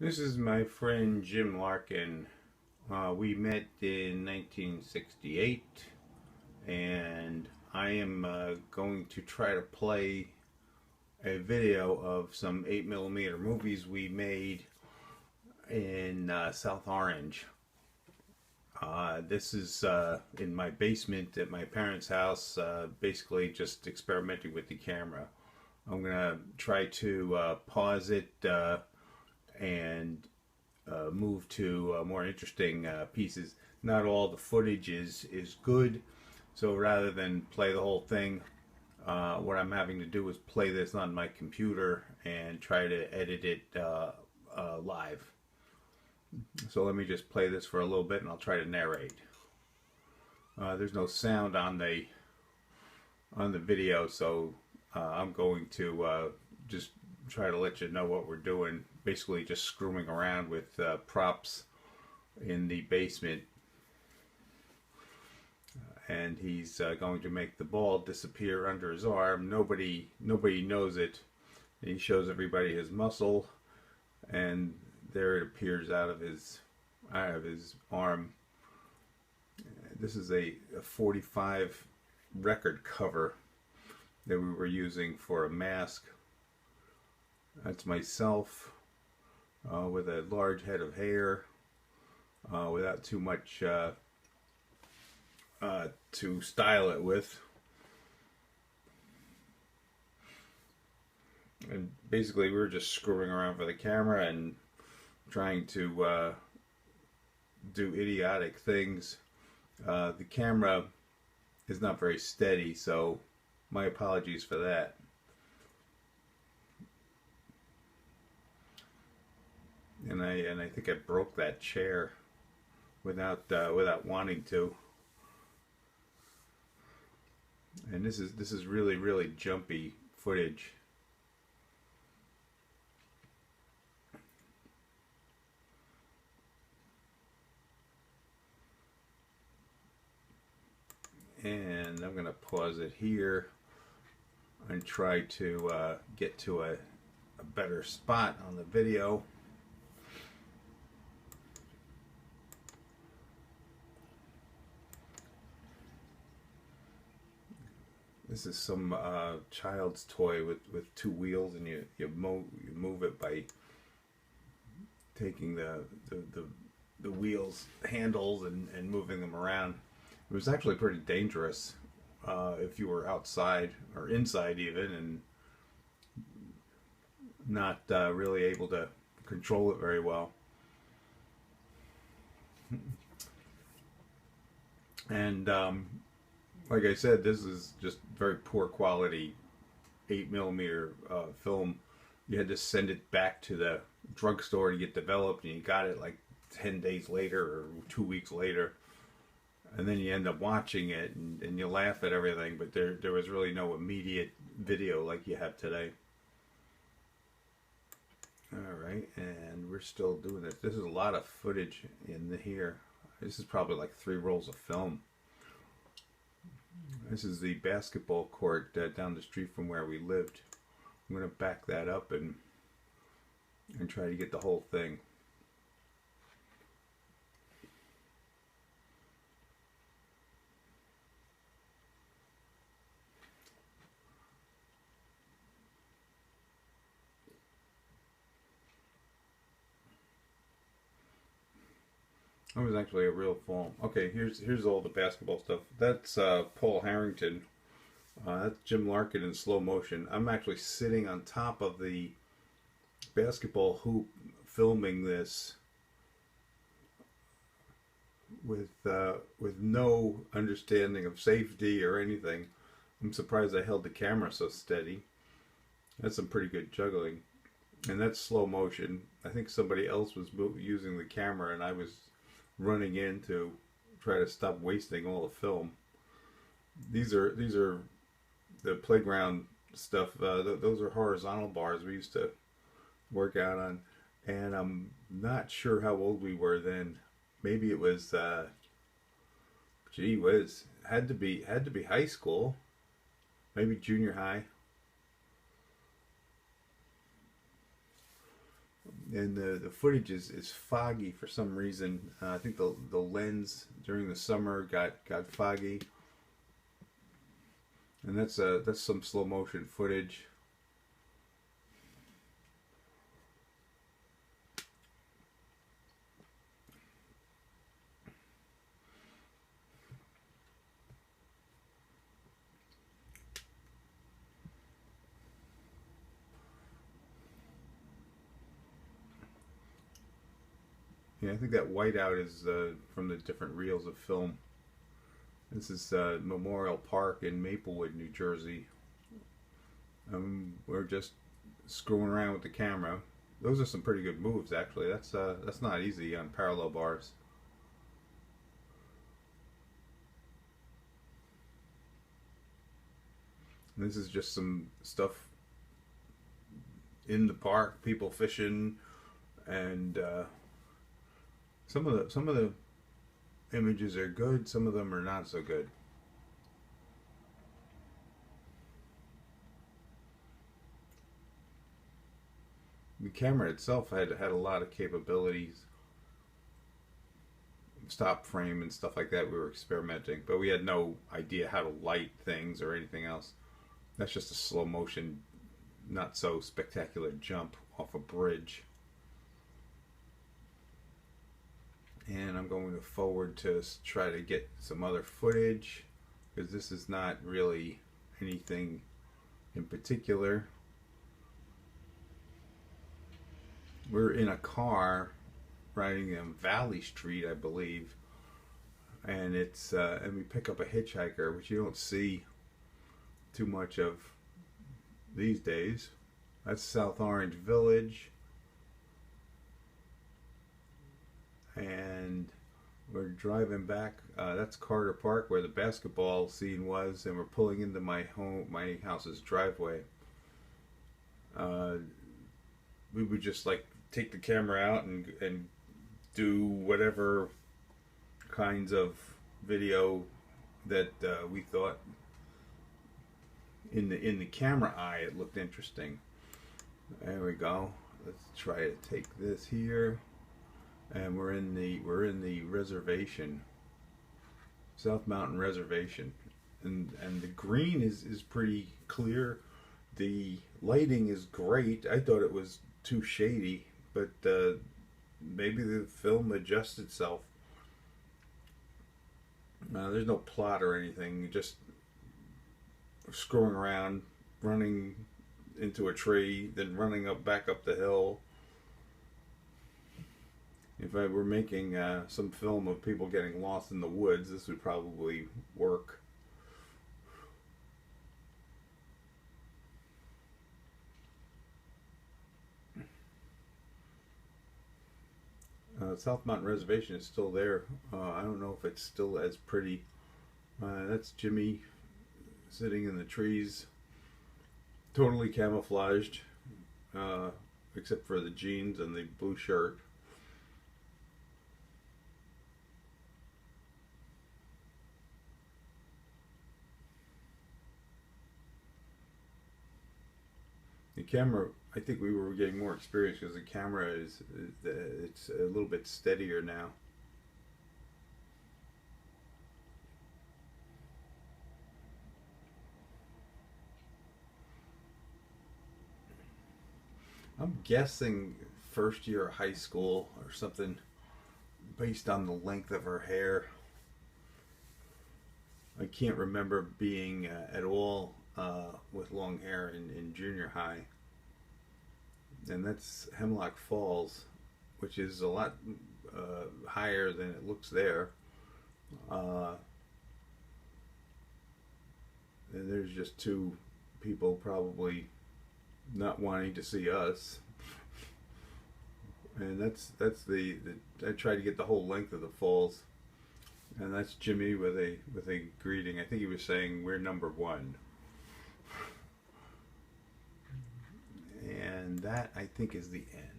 This is my friend Jim Larkin. We met in 1968, and I am going to try to play a video of some 8mm movies we made in South Orange. This is in my basement at my parents' house, basically just experimenting with the camera. I'm going to try to pause it and move to more interesting pieces. Not all the footage is good, so rather than play the whole thing, what I'm having to do is play this on my computer and try to edit it live. So let me just play this for a little bit and I'll try to narrate. There's no sound on the video, so I'm going to just try to let you know what we're doing. Basically just screwing around with props in the basement, and he's going to make the ball disappear under his arm. Nobody knows it. He shows everybody his muscle, and there it appears out of his arm. This is a 45 record cover that we were using for a mask. That's myself with a large head of hair, without too much to style it with. And basically we were just screwing around for the camera and trying to do idiotic things. The camera is not very steady, so my apologies for that. And I think I broke that chair without wanting to. And this is really jumpy footage. And I'm gonna pause it here and try to get to a better spot on the video. This is some child's toy with two wheels, and you move it by taking the wheels handles and moving them around. It was actually pretty dangerous if you were outside or inside even and not really able to control it very well. And like I said, this is just very poor quality 8mm film. You had to send it back to the drugstore to get developed, and you got it like 10 days later or 2 weeks later. And then you end up watching it and you laugh at everything, but there was really no immediate video like you have today. Alright, and we're still doing this. This is a lot of footage in here. This is probably like 3 rolls of film. This is the basketball court down the street from where we lived. I'm going to back that up and try to get the whole thing. That was actually a real film. Okay, here's all the basketball stuff. That's Paul Harrington. That's Jim Larkin in slow motion. I'm actually sitting on top of the basketball hoop filming this with no understanding of safety or anything. I'm surprised I held the camera so steady. That's some pretty good juggling. And that's slow motion. I think somebody else was using the camera and I was running in to try to stop wasting all the film. These are the playground stuff. Those are horizontal bars we used to work out on, and I'm not sure how old we were then. Maybe it was gee whiz, had to be high school, maybe junior high. and the footage is foggy for some reason. I think the lens during the summer got foggy, and that's some slow motion footage. Yeah, I think that whiteout is from the different reels of film. This is Memorial Park in Maplewood, New Jersey. We're just screwing around with the camera. Those are some pretty good moves, actually. That's not easy on parallel bars. And this is just some stuff in the park, people fishing, and some of the images are good. Some of them are not so good. The camera itself had a lot of capabilities, stop frame and stuff like that. We were experimenting, but we had no idea how to light things or anything else. That's just a slow motion, not so spectacular jump off a bridge. And I'm going to forward to try to get some other footage, because this is not really anything in particular. We're in a car riding down Valley Street, I believe, and and we pick up a hitchhiker, which you don't see too much of these days. That's South Orange Village, and we're driving back. That's Carter Park, where the basketball scene was, and we're pulling into my house's driveway. We would just like take the camera out and do whatever kinds of video that we thought in the camera eye it looked interesting. There we go. Let's try to take this here, and we're in the reservation, South Mountain Reservation, and the green is pretty clear. The lighting is great. I thought it was too shady, but maybe the film adjusts itself. There's no plot or anything, just screwing around, running into a tree, then running back up the hill. If I were making some film of people getting lost in the woods, this would probably work. South Mountain Reservation is still there. I don't know if it's still as pretty. That's Jimmy sitting in the trees, totally camouflaged, except for the jeans and the blue shirt. The camera, I think we were getting more experience because the camera it's a little bit steadier now. I'm guessing first year of high school or something, based on the length of her hair. I can't remember being at all with long hair in junior high. And that's Hemlock Falls, which is a lot higher than it looks there. And there's just two people probably not wanting to see us. And that's the I tried to get the whole length of the falls. And that's Jimmy with a greeting. I think he was saying we're number one. And that, I think, is the end.